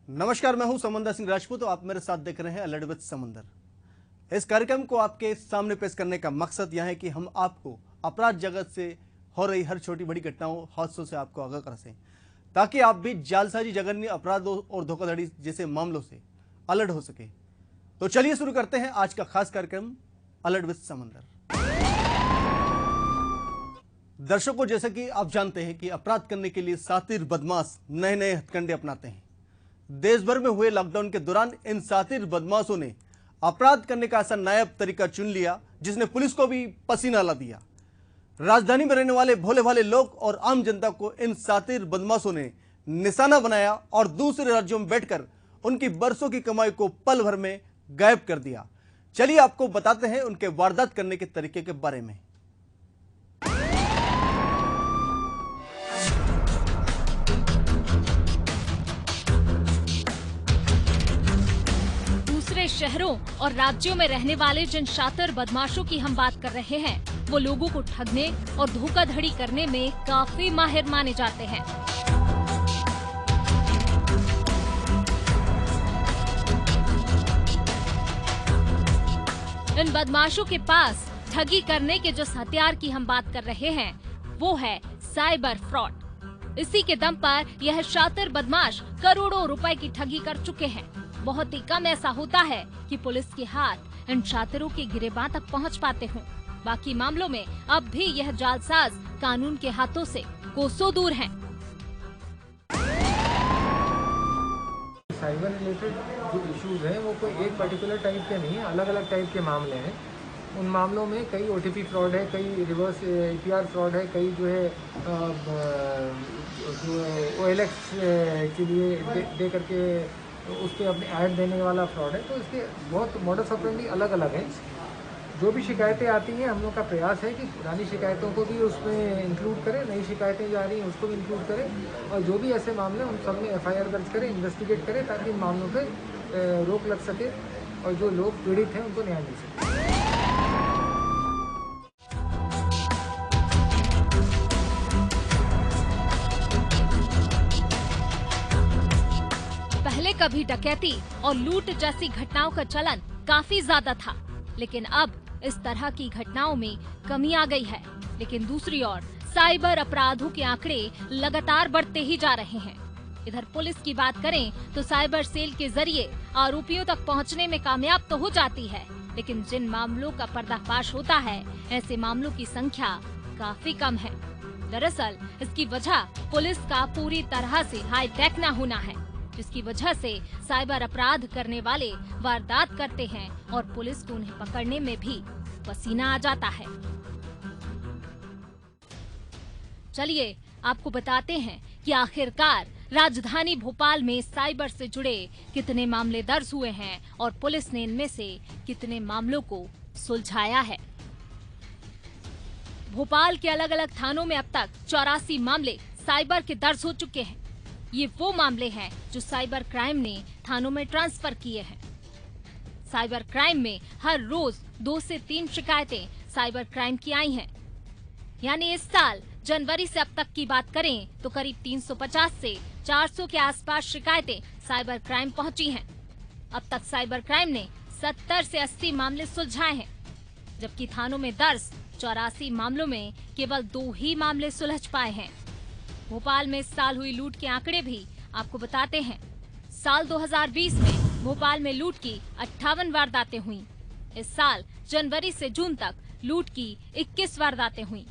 नमस्कार, मैं हूं समंदर सिंह राजपूत और आप मेरे साथ देख रहे हैं अलर्ट विद समंदर। इस कार्यक्रम को आपके सामने पेश करने का मकसद यह है कि हम आपको अपराध जगत से हो रही हर छोटी बड़ी घटनाओं हादसों से आपको आगाह कर सकें, ताकि आप भी जालसाजी, जघन्य अपराधों और धोखाधड़ी जैसे मामलों से अलर्ट हो सके। तो चलिए शुरू करते हैं आज का खास कार्यक्रम अलर्ट विद समंदर। दर्शकों, जैसा कि आप जानते हैं कि अपराध करने के लिए शातिर बदमाश नए नए हथकंडे अपनाते हैं। देश भर में हुए लॉकडाउन के दौरान इन शातिर बदमाशों ने अपराध करने का ऐसा नायाब तरीका चुन लिया जिसने पुलिस को भी पसीना ला दिया। राजधानी में रहने वाले भोले भाले लोग और आम जनता को इन शातिर बदमाशों ने निशाना बनाया और दूसरे राज्यों में बैठकर उनकी बरसों की कमाई को पल भर में गायब कर दिया। चलिए आपको बताते हैं उनके वारदात करने के तरीके के बारे में। शहरों और राज्यों में रहने वाले जिन शातिर बदमाशों की हम बात कर रहे हैं, वो लोगों को ठगने और धोखाधड़ी करने में काफी माहिर माने जाते हैं। इन बदमाशों के पास ठगी करने के जिस हथियार की हम बात कर रहे हैं, वो है साइबर फ्रॉड। इसी के दम पर यह शातिर बदमाश करोड़ों रुपए की ठगी कर चुके हैं। बहुत ही कम ऐसा होता है कि पुलिस के हाथ इन शातिरों के गिरेबान तक पहुंच पाते हों। बाकी मामलों में अब भी यह जालसाज कानून के हाथों से कोसों दूर हैं। साइबर रिलेटेड जो इश्यूज हैं वो कोई एक पर्टिकुलर टाइप के नहीं है, अलग अलग टाइप के मामले हैं। उन मामलों में कई OTP फ्रॉड है, कई रिवर्स APR फ्रॉड है, कई जो है OLX के लिए दे करके उस पर अपने ऐड देने वाला फ्रॉड है। तो इसके बहुत मॉडस ऑपरेंडी अलग अलग हैं। जो भी शिकायतें आती हैं, हम लोग का प्रयास है कि पुरानी शिकायतों को भी उसमें इंक्लूड करें, नई शिकायतें जा रही हैं उसको भी इंक्लूड करें, और जो भी ऐसे मामले हैं उन सब में FIR दर्ज करें, इन्वेस्टिगेट करें, ताकि इन मामलों पर रोक लग सके और जो लोग पीड़ित हैं उनको न्याय मिल सके। कभी डकैती और लूट जैसी घटनाओं का चलन काफी ज्यादा था, लेकिन अब इस तरह की घटनाओं में कमी आ गई है। लेकिन दूसरी ओर साइबर अपराधों के आंकड़े लगातार बढ़ते ही जा रहे हैं। इधर पुलिस की बात करें तो साइबर सेल के जरिए आरोपियों तक पहुंचने में कामयाब तो हो जाती है, लेकिन जिन मामलों का पर्दाफाश होता है, ऐसे मामलों की संख्या काफी कम है। दरअसल इसकी वजह पुलिस का पूरी तरह से हाईटेक न होना है, जिसकी वजह से साइबर अपराध करने वाले वारदात करते हैं और पुलिस को उन्हें पकड़ने में भी पसीना आ जाता है। चलिए आपको बताते हैं कि आखिरकार राजधानी भोपाल में साइबर से जुड़े कितने मामले दर्ज हुए हैं और पुलिस ने इनमें से कितने मामलों को सुलझाया है। भोपाल के अलग अलग थानों में अब तक 84 मामले साइबर के दर्ज हो चुके हैं। ये वो मामले हैं जो साइबर क्राइम ने थानों में ट्रांसफर किए हैं। साइबर क्राइम में हर रोज 2 से 3 शिकायतें साइबर क्राइम की आई हैं। यानी इस साल जनवरी से अब तक की बात करें तो करीब 350 से 400 के आसपास शिकायतें साइबर क्राइम पहुंची हैं। अब तक साइबर क्राइम ने 70 से 80 मामले सुलझाए हैं, जबकि थानों में दर्ज 84 मामलों में केवल 2 ही मामले सुलझ पाए हैं। भोपाल में इस साल हुई लूट के आंकड़े भी आपको बताते हैं। साल 2020 में भोपाल में लूट की 58 वारदातें हुई। इस साल जनवरी से जून तक लूट की 21 वारदातें हुई।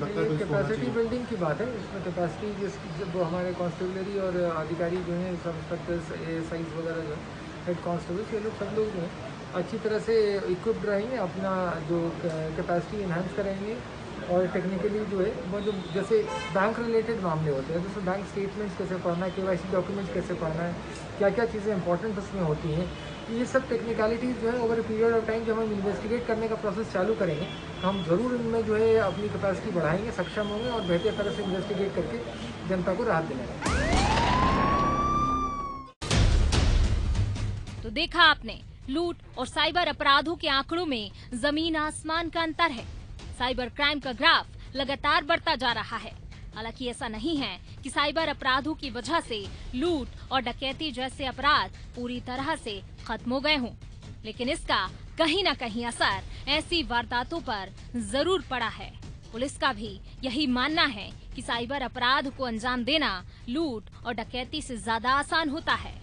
कैपेसिटी बिल्डिंग की बात है। इसमें कैपेसिटी जब हमारे कांस्टेबलरी और अधिकारी जो हैं, सब इंस्पेक्टर्स, ASI वगैरह जो हेड कांस्टेबल्स, ये लोग सब लोग जो हैं अच्छी तरह से इक्विप्ड रहेंगे, अपना जो कैपेसिटी इन्हांस करेंगे और टेक्निकली जो है वो जो जैसे बैंक रिलेटेड मामले होते हैं, जैसे बैंक स्टेटमेंट्स कैसे पढ़ना है, KYC डॉक्यूमेंट्स कैसे पढ़ना है, क्या क्या चीज़ें इंपॉर्टेंट उसमें होती हैं, ये सब टेक्निकलिटीज़ जो है over a period of time जब हम इन्वेस्टिगेट करने का प्रोसेस चालू करेंगे तो हम ज़रूर इनमें जो है अपनी कैपेसिटी बढ़ाएंगे, सक्षम होंगे और बेहतर तरह से इन्वेस्टिगेट करके जनता को राहत दिलाएंगे। तो देखा आपने, लूट और साइबर अपराधों के आंकड़ों में जमीन आसमान का अंतर है। साइबर क्राइम का ग्राफ लगातार बढ़ता जा रहा है। हालांकि ऐसा नहीं है कि साइबर अपराधों की वजह से लूट और डकैती जैसे अपराध पूरी तरह से खत्म हो गए हों, लेकिन इसका कहीं न कहीं असर ऐसी वारदातों पर जरूर पड़ा है। पुलिस का भी यही मानना है कि साइबर अपराध को अंजाम देना लूट और डकैती से ज्यादा आसान होता है।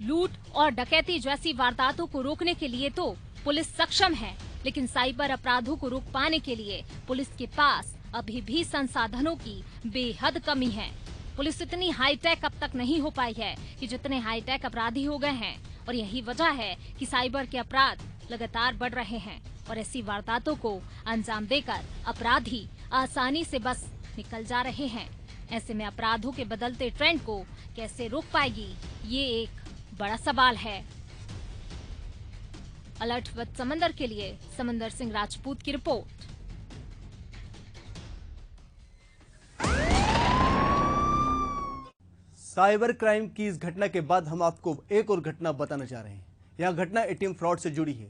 लूट और डकैती जैसी वारदातों को रोकने के लिए तो पुलिस सक्षम है, लेकिन साइबर अपराधों को रोक पाने के लिए पुलिस के पास अभी भी संसाधनों की बेहद कमी है। पुलिस इतनी हाईटेक अब तक नहीं हो पाई है कि जितने हाईटेक अपराधी हो गए हैं, और यही वजह है कि साइबर के अपराध लगातार बढ़ रहे हैं और ऐसी वारदातों को अंजाम देकर अपराधी आसानी से बस निकल जा रहे हैं। ऐसे में अपराधों के बदलते ट्रेंड को कैसे रोक पाएगी, ये एक बड़ा सवाल है। अलर्ट विद समंदर के लिए समंदर सिंह राजपूत की रिपोर्ट। साइबर क्राइम की इस घटना के बाद हम आपको एक और घटना बताना चाह रहे हैं। यह घटना एटीएम फ्रॉड से जुड़ी है।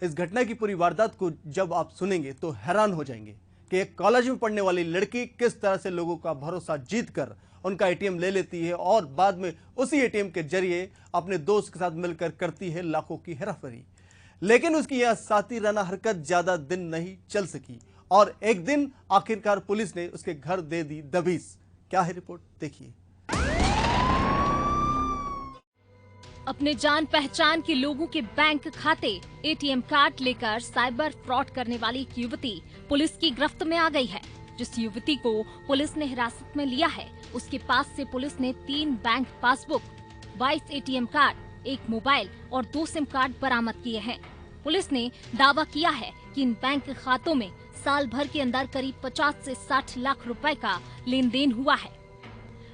इस घटना की पूरी वारदात को जब आप सुनेंगे तो हैरान हो जाएंगे कि एक कॉलेज में पढ़ने वाली लड़की किस तरह से लोगों का भरोसा जीतकर उनका एटीएम ले लेती है और बाद में उसी एटीएम के जरिए अपने दोस्त के साथ मिलकर करती है लाखों की हेराफेरी। लेकिन उसकी यह सातिराना हरकत ज्यादा दिन नहीं चल सकी और एक दिन आखिरकार पुलिस ने उसके घर दे दी दबीस। क्या है रिपोर्ट, देखिए। अपने जान पहचान के लोगों के बैंक खाते, एटीएम कार्ड लेकर साइबर फ्रॉड करने वाली एक युवती पुलिस की गिरफ्त में आ गई है। जिस युवती को पुलिस ने हिरासत में लिया है, उसके पास से पुलिस ने 3 bank passbook, 22 ATM card, 1 mobile और 2 सिम कार्ड बरामद किए हैं। पुलिस ने दावा किया है कि इन बैंक खातों में साल भर के अंदर करीब 50 से 60 लाख रुपए का लेन देन हुआ है।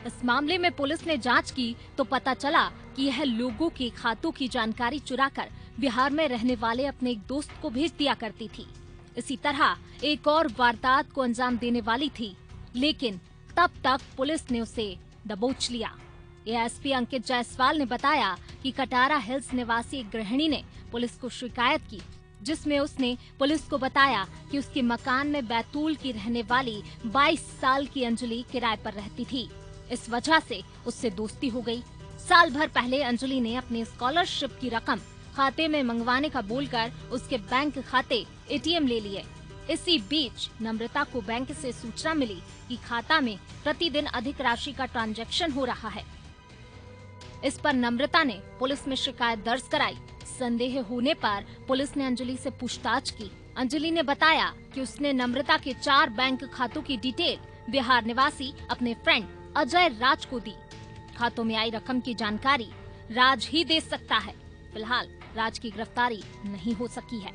इस मामले में पुलिस ने जांच की तो पता चला कि यह लोगों के खातों की जानकारी चुराकर बिहार में रहने वाले अपने एक दोस्त को भेज दिया करती थी। इसी तरह एक और वारदात को अंजाम देने वाली थी, लेकिन तब तक पुलिस ने उसे दबोच लिया। एएसपी अंकित जायसवाल ने बताया कि कटारा हिल्स निवासी एक गृहिणी ने पुलिस को शिकायत की, जिसमें उसने पुलिस को बताया कि उसके मकान में बैतूल की रहने वाली 22 साल की अंजलि किराए पर रहती थी। इस वजह से उससे दोस्ती हो गई। साल भर पहले अंजलि ने अपनी स्कॉलरशिप की रकम खाते में मंगवाने का बोलकर उसके बैंक खाते एटीएम ले लिए। इसी बीच नम्रता को बैंक से सूचना मिली कि खाता में प्रतिदिन अधिक राशि का ट्रांजैक्शन हो रहा है। इस पर नम्रता ने पुलिस में शिकायत दर्ज कराई। संदेह होने पर पुलिस ने अंजलि से पूछताछ की। अंजलि ने बताया कि उसने नम्रता के 4 बैंक खातों की डिटेल बिहार निवासी अपने फ्रेंड अजय राज को दी। खातों में आई रकम की जानकारी राज ही दे सकता है। फिलहाल राज की गिरफ्तारी नहीं हो सकी है।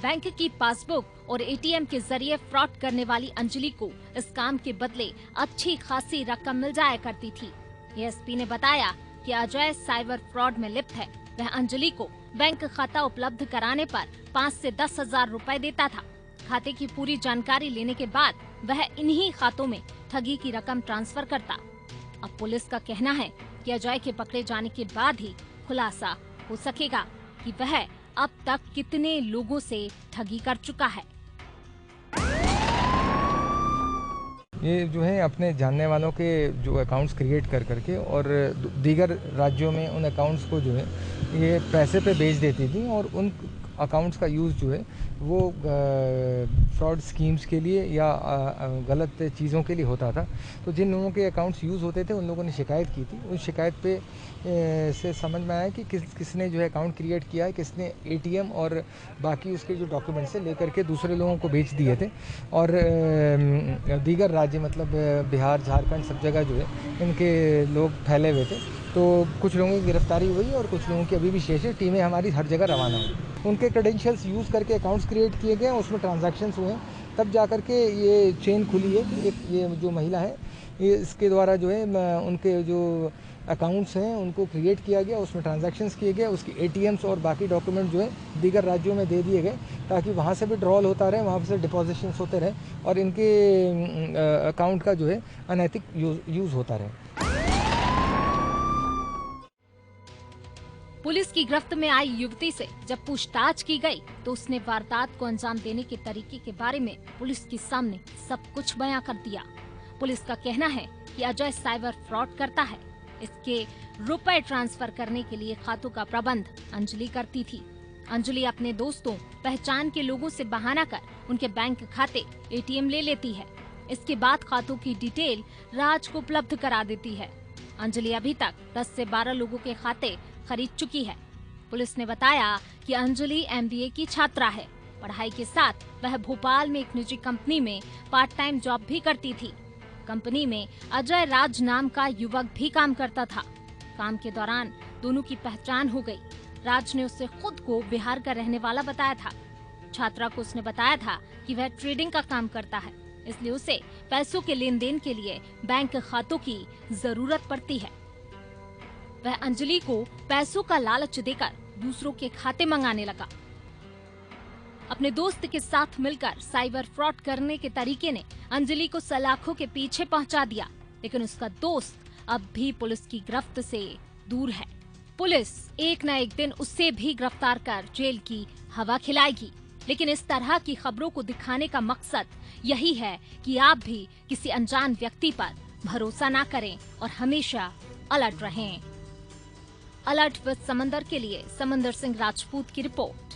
बैंक की पासबुक और एटीएम के जरिए फ्रॉड करने वाली अंजलि को इस काम के बदले अच्छी खासी रकम मिल जाया करती थी। एएसपी ने बताया कि अजय साइबर फ्रॉड में लिप्त है। वह अंजलि को बैंक खाता उपलब्ध कराने पर 5 से 10 हजार रुपए देता था। खाते की पूरी जानकारी लेने के बाद वह इन्हीं खातों में ठगी की रकम ट्रांसफर करता। अब पुलिस का कहना है कि अजय के पकड़े जाने के बाद ही खुलासा हो सकेगा कि वह अब तक कितने लोगों से ठगी कर चुका है। ये जो है अपने जानने वालों के जो अकाउंट्स क्रिएट कर करके और दीगर राज्यों में उन अकाउंट्स को जो है ये पैसे पे बेच देती थी और उन अकाउंट्स का यूज़ जो है वो फ्रॉड स्कीम्स के लिए या गलत चीज़ों के लिए होता था। तो जिन लोगों के अकाउंट्स यूज़ होते थे उन लोगों ने शिकायत की थी। उस शिकायत पे से समझ में आया कि किसने जो है अकाउंट क्रिएट किया है, किसने एटीएम और बाकी उसके जो डॉक्यूमेंट्स है लेकर के दूसरे लोगों को बेच दिए थे। और दीगर राज्य मतलब बिहार, झारखंड सब जगह जो है इनके लोग फैले हुए थे। तो कुछ लोगों की गिरफ्तारी हुई और कुछ लोगों की अभी भी शेष है। टीमें हमारी हर जगह रवाना हुई। उनके क्रेडेंशियल्स यूज़ करके अकाउंट्स क्रिएट किए गए, उसमें ट्रांजैक्शंस हुए, तब जा कर के ये चेन खुली है कि ये जो महिला है ये इसके द्वारा जो है उनके जो अकाउंट्स हैं उनको क्रिएट किया गया, उसमें ट्रांजैक्शंस किए गए, उसकी एटीएम्स और बाकी डॉक्यूमेंट जो है दीगर राज्यों में दे दिए गए ताकि वहाँ से भी ड्रॉल होता रहे, वहाँ से डिपॉजिशंस होते रहे और इनके अकाउंट का जो है अनैतिक यूज़ होता रहे। पुलिस की गिरफ्त में आई युवती से जब पूछताछ की गई तो उसने वारदात को अंजाम देने के तरीके के बारे में पुलिस के सामने सब कुछ बयां कर दिया। पुलिस का कहना है कि अजय साइबर फ्रॉड करता है। इसके रुपए ट्रांसफर करने के लिए खातों का प्रबंध अंजलि करती थी। अंजलि अपने दोस्तों, पहचान के लोगों से बहाना कर उनके बैंक खाते, एटीएम ले लेती है। इसके बाद खातों की डिटेल राज को उपलब्ध करा देती है। अंजलि अभी तक 10 से 12 लोगों के खाते खरीद चुकी है। पुलिस ने बताया कि अंजलि MBA की छात्रा है। पढ़ाई के साथ वह भोपाल में एक निजी कंपनी में पार्ट टाइम जॉब भी करती थी। कंपनी में अजय राज नाम का युवक भी काम करता था। काम के दौरान दोनों की पहचान हो गई। राज ने उसे खुद को बिहार का रहने वाला बताया था। छात्रा को उसने बताया था कि वह ट्रेडिंग का काम करता है, इसलिए उसे पैसों के लेन देन के लिए बैंक खातों की जरूरत पड़ती है। वह अंजलि को पैसों का लालच देकर दूसरों के खाते मंगाने लगा। अपने दोस्त के साथ मिलकर साइबर फ्रॉड करने के तरीके ने अंजलि को सलाखों के पीछे पहुंचा दिया, लेकिन उसका दोस्त अब भी पुलिस की गिरफ्त से दूर है। पुलिस एक न एक दिन उससे भी गिरफ्तार कर जेल की हवा खिलाएगी, लेकिन इस तरह की खबरों को दिखाने का मकसद यही है कि आप भी किसी अनजान व्यक्ति पर भरोसा ना करें और हमेशा अलर्ट रहें। अलर्ट विद समंदर के लिए समंदर सिंह राजपूत की रिपोर्ट।